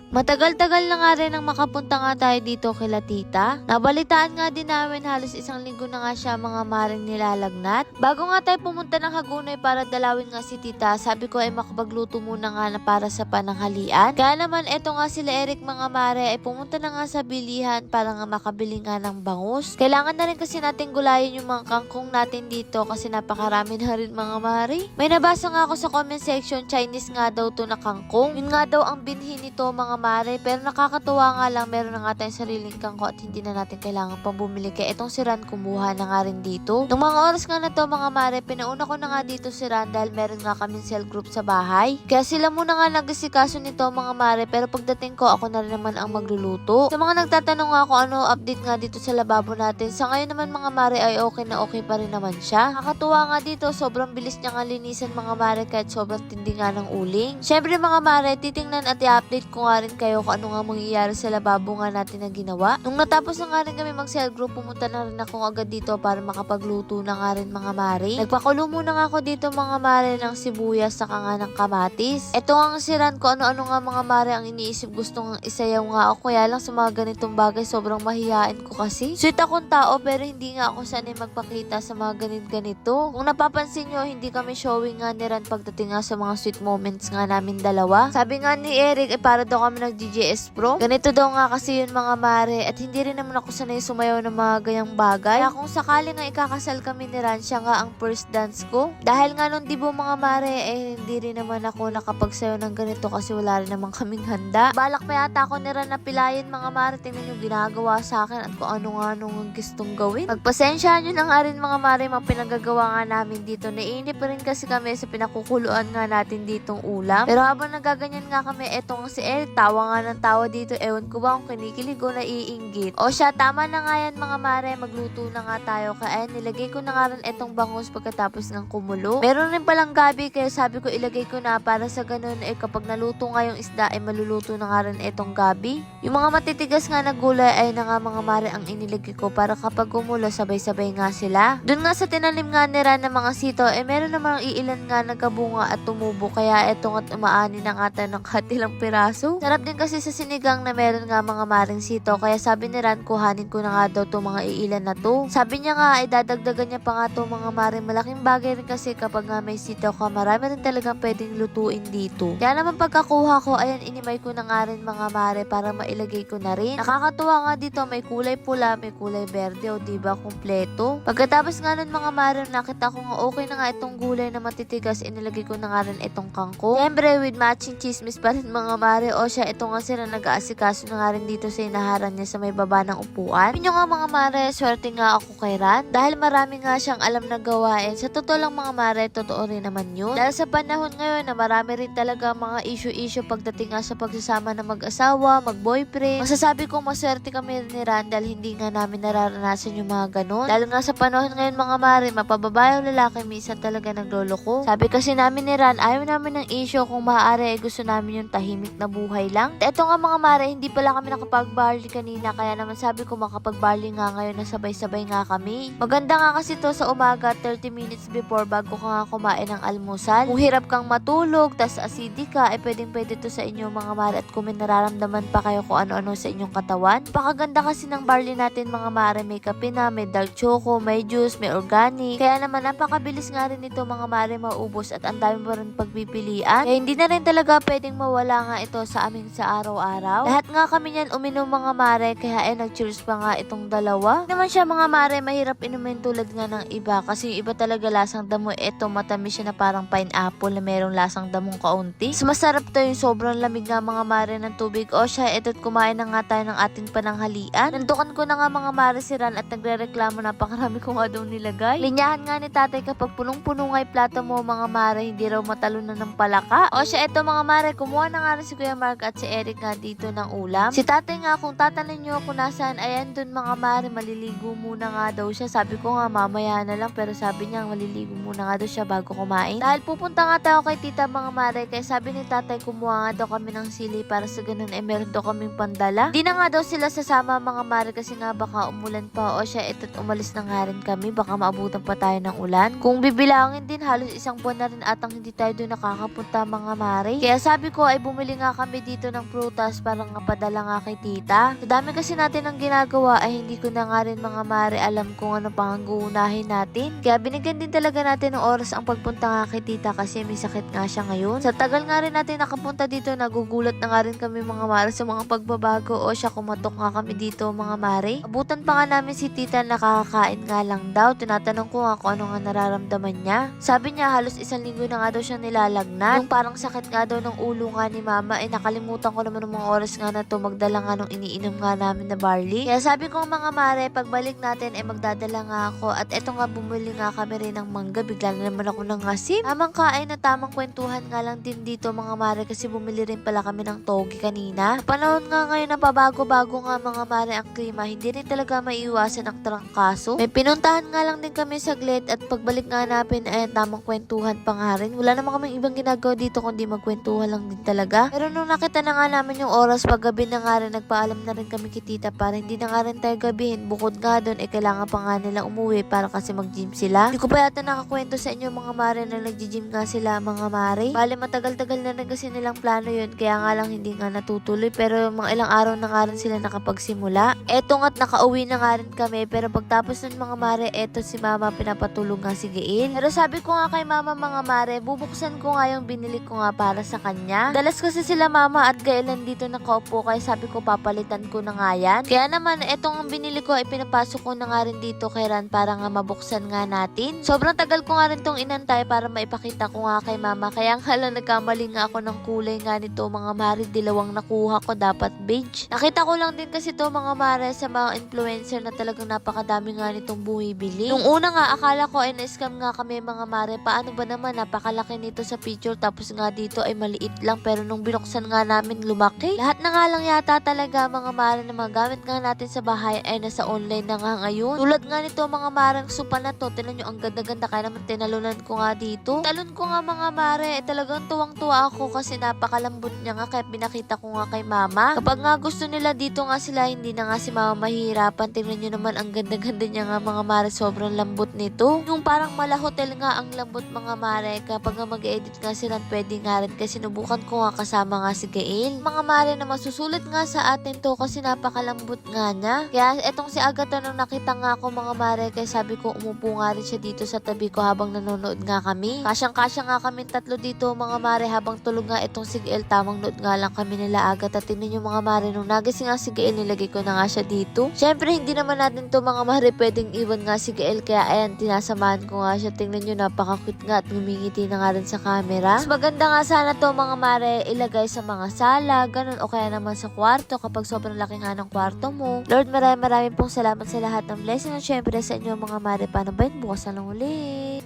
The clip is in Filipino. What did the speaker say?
Matagal-tagal na nga rin ang makapunta nga tayo dito kila tita. Nabalitaan nga din namin halos isang linggo na nga siya mga maring nilalagnat. Bago nga tayo pumunta ng Hagonoy para dalawin nga si tita, sabi ko ay makapagluto muna nga na para sa pananghalian. Kaya naman eto nga sila Eric mga mare ay pumunta na nga sa bilihan para nga makabili nga ng bangus. Kailangan na rin kasi natin gulayin yung mga kangkong natin dito kasi napakarami na rin mga mare. May nabasa nga ako sa comment section, Chinese nga daw to na kangkong. Yun nga daw ang binhi nito mga mare, pero nakakatuwa nga lang meron na nga tayong sariling kangko at hindi na natin kailangan pang bumili. Kaya itong si Ran kumuha na nga rin dito. Nung mga oras nga na to mga mare, pinauna ko na nga dito si Ran dahil meron nga kaming cell group sa bahay. Kaya sila muna nga nag-asikaso nito mga mare, pero pagdating ko ako na rin naman ang magluluto. Sa mga nagtatanong nga kung ano update nga dito sa lababo natin, sa ngayon naman mga mare ay okay na okay pa rin naman siya. Nakakatuwa nga dito, sobrang bilis niya nga linisan mga mare kahit sobrang tindi nga ng uling. Syempre mga mare, titingnan at i-update ko nga rin kayo kung ano nga mangyayari sa lababo nga natin na ginawa. Nung natapos na nga rin kami mag-cell group, pumunta na rin ako agad dito para makapagluto na nga rin mga mare. Nagpakulo muna nga ako dito mga mare ng sibuyas saka nga ng kamatis. Ito ang siran ko ano-ano nga mga mare ang iniisip, gusto nga isayaw nga ako, kaya lang sa mga ganitong bagay sobrang mahihain ko kasi. Sweet akong tao pero hindi nga ako sanay magpakita sa mga ganito. Kung napapansin nyo, hindi kami showing nga ni Ran pagdating nga sa mga sweet moments nga namin dalawa. Sabi nga ni Eric para daw kami nag-GGS Pro. Ganito daw nga kasi yun mga mare at hindi rin naman ako sanay sumayaw ng mga ganyang bagay. Kaya kung sakali nga ikakasal kami ni Ran, siya nga ang first dance ko. Dahil nga nung dibo mga mare hindi rin naman ako nakapagsayaw ng ganito kasi wala rin naman kaming handa. Balak pa yata ako ni Ran na pilayin mga mare, tingnan yung ginagawa sa akin at kung ano nga nung gustong gawin. Pagpasensyahan nyo na nga rin mga mare mga pinagagawa nga namin dito. Naiinip pa rin kasi kami sa pinakukuluan nga natin ditong ulam. Pero habang nagaganyan nga kami, etong si Eric tawa nga ng tawa dito. Ewan ko ba kung kinikilig o naiinggit. O siya, tama na nga yan mga mare. Magluto na nga tayo. Kaya nilagay ko na nga rin etong bangus pagkatapos ng kumulo. Meron rin palang gabi kaya sabi ko ilagay ko na para sa ganun kapag naluto nga yung isda maluluto na nga rin etong gabi. Yung mga matitigas nga na gulay ay na nga mga mare ang inilagay ko para kapag kumulo sabay-sabay nga sila. Doon nga sa tinanim nga ni Ran ng mga sito meron namang iilan nga nagkabunga at tumubo. Kaya etong at umaani na nga tayo ng katilang piraso. Sarap din kasi sa sinigang na meron nga mga maring sito. Kaya sabi ni Ran, kuhanin ko na nga daw itong mga iilan na to. Sabi niya nga ay dadagdagan niya pa nga itong mga maring. Malaking bagay rin kasi kapag nga may sito ka, marami rin talagang pwedeng lutuin dito. Kaya naman pagkakuha ko, ayan inimay ko na nga rin mga mare para mailagay ko na rin. Nakakatuwa nga dito, may kulay pula, may kulay berde o diba kumpleto. Pagkatapos nga nun mga mare, nakita ko nga okay na nga itong gulay na matitigas, inilagay ko na nga rin itong kangkong. Siyempre with matching chismis pa rin mga mare. O siya, ito nga sila nag-aasikaso na nga rin dito sa inaharan niya sa may baba ng upuan. Pinyo nga mga mare, swerte nga ako kay Ran dahil marami nga siyang alam na gawain. Sa totoo lang mga mare, totoo rin naman yun. Dahil sa panahon ngayon na marami rin talaga mga issue pagdating nga sa pagsasama na mag-asawa, mag-boyfriend. Masasabi kong maswerte kami ni Ran dahil hindi nga namin nararanasan yung mga ganun. Dahil nga sa panahon ngayon mga mare, mapababae o lalaki minsan talaga nagloloko. Sabi kasi namin ni Ran, ayaw namin ng issue, kung maaari gusto namin yung tahimik na buhay lang. Eto nga mga mare, hindi pala kami nakapag-barley kanina kaya naman sabi ko makapag-barley nga ngayon na sabay-sabay nga kami. Maganda nga kasi to sa umaga 30 minutes before bago ka nga kumain ng almusal. Kung hirap kang matulog, tas acidic ka, pwedeng-pwede to sa inyo mga mare at kung may nararamdaman pa kayo kung ano-ano sa inyong katawan. Pakaganda kasi ng barley natin mga mare, may kape na, may dark choco, may juice, may organic. Kaya naman napakabilis nga rin ito mga mare maubos at ang dami mo rin pagpipilian. Kaya hindi na rin talaga pwedeng mawala nga ito sa amin sa araw-araw. Lahat nga kami niyan uminom mga mare kaya nag-cheers pa nga itong dalawa. Hindi naman siya mga mare mahirap inumin tulad nga ng iba kasi yung iba talaga lasang damo. Ito matamis siya na parang pineapple na merong lasang damong kaunti. So, masarap to yung sobrang lamig nga mga mare ng tubig. O siya, ito't kumain na nga tayo ng ating pananghalian. Nandukan ko na nga mga mare si Ran at nagre-reklamo napakarami ko nga daw nilagay. Linyahan nga ni tatay kapag punong-puno nga yung plato mo mga mare, hindi raw matalunan ng palaka. O siya, ito mga mare, kumuha na nga rin si Kuya Mark at si Eric nga dito ng ulam. Si tatay nga, kung tatanong nyo kung nasaan, ayan dun mga mare, maliligo muna nga daw siya. Sabi ko nga mamaya na lang pero sabi niya maliligo muna nga daw siya bago kumain. Dahil pupunta nga tayo kay tita mga mare, kaya sabi ni tatay kumuha nga daw kami ng sili para sa ganun meron daw kaming pandala. Di na nga daw sila sasama mga mare kasi nga baka umulan pa. O siya, ito't umalis na nga rin kami, baka maabutan pa tayo ng ulan. Kung bibilangin din, halos isang buwan na rin atang hindi tayo doon nakakapunta mga mare. Kaya sabi ko ay bumili nga kami dito dito ng prutas para nga padala nga kay tita. Sa dami kasi natin ang ginagawa ay hindi ko na nga rin mga mare alam kung ano pang ang uunahin natin. Kaya binigyan din talaga natin ng oras ang pagpunta nga kay tita kasi may sakit nga siya ngayon. Sa tagal nga rin natin nakapunta dito, nagugulat na nga rin kami mga mare sa mga pagbabago o siya kumatok nga kami dito mga mare. Abutan pa nga namin si tita, nakakakain nga lang daw. Tinatanong ko nga kung ano nga nararamdaman niya. Sabi niya halos 1 linggo na nga daw siya nilalagnat. Yung parang sakit nga daw ng ulo nga ni mama, nakalimutan ko naman ng mga oras nga na to magdala nga nung iniinom nga namin na barley. Kaya sabi ko mga mare, pagbalik natin ay magdadala nga ako at eto nga bumili nga kami rin ng mangga. Bigla na naman ako ng asim. Tamang kain na tamang kwentuhan nga lang din dito mga mare kasi bumili rin pala kami ng togi kanina. Panahon nga ngayon na pabago-bago nga mga mare ang klima, hindi rin talaga maiiwasan ang trangkaso. May pinuntahan nga lang din kami saglit at pagbalik nga namin ay tamang kwentuhan pa nga rin. Wala naman kaming ibang ginagawa dito kundi magkwentuhan lang din talaga. Pero nung nakita na nga namin yung oras, paggabi na nga rin, nagpaalam na rin kami kay tita para hindi na nga rin tayo gabihin. Bukod nga doon, kailangan pa nga nila umuwi para kasi mag-gym sila. Hindi ko pa yata nakakwento sa inyo mga mare na nag-gym nga sila mga mare. Bale matagal-tagal na rin kasi nilang plano yun, kaya nga lang hindi nga natutuloy. Pero mga ilang araw na nga rin sila nakapagsimula. Eto nga't nakauwi na nga rin kami, pero pagtapos ng mga mare, eto si mama pinapatulong nga si Gail. Pero sabi ko nga kay mama mga mare, bubuksan ko nga yung binili ko nga para sa kanya. Dalas kasi sila mama at Gail nandito nakaupo, kaya sabi ko papalitan ko na nga yan. Kaya naman etong binili ko ay pinapasok ko na nga rin dito kay Ran para nga mabuksan nga natin. Sobrang tagal ko nga rin tong inantay para maipakita ko nga kay mama, kaya nga lang nagkamali nga ako ng kulay nga nito mga mare, dilawang nakuha ko, dapat beige. Nakita ko lang din kasi to mga mare sa mga influencer na talagang napakadami nga nitong bumibili. Nung una nga akala ko ay na-scam nga kami mga mare, paano ba naman napakalaki nito sa picture tapos nga dito ay maliit lang, pero nung binuksan nga namin lumaki. Lahat na nga lang yata talaga mga mare na mga gamit nga natin sa bahay ay nasa online na nga ngayon. Tulad nga nito mga marang supa na to, tinan nyo ang ganda-ganda, kaya naman tinalunan ko nga dito. Talon ko nga mga mare, talagang tuwang-tuwa ako kasi napakalambot niya nga, kaya pinakita ko nga kay mama. Kapag nga gusto nila dito nga sila, hindi na nga si mama mahihirapan. Tingnan nyo naman ang ganda-ganda niya nga mga mare, sobrang lambot nito. Yung parang mala hotel nga ang lambot mga mare. Kapag nga mag-edit nga sila, pwede nga rin kasi sinubukan ko nga kasama nga si Gail. Mga mare na masusulit nga sa atin to kasi napakalambot nga niya. Kaya etong si Agatha nung nakita nga ako mga mare, kaya sabi ko umupo nga rin siya dito sa tabi ko habang nanonood nga kami. Kasyang-kasya nga kami tatlo dito mga mare habang tulog nga etong si Gail, tamang nood nga lang kami nila Agatha. Tingnan nyo mga mare, nung nagising nga si Gail, nilagay ko na nga siya dito. Syempre hindi naman natin to mga mare pwedeng iwan nga si Gail, kaya ayan tinasamahan ko nga siya. Tingnan nyo, napaka-cute nga at ngumingiti na nga rin sa camera. Mas maganda nga sana to mga mare ilagay sa mga sala, ganun, o kaya naman sa kwarto kapag sobrang laki nga ng kwarto mo. Lord, maraming pong salamat sa lahat ng blessing at syempre sa inyo mga mare. Paano ba yun? Bukas na lang ulit.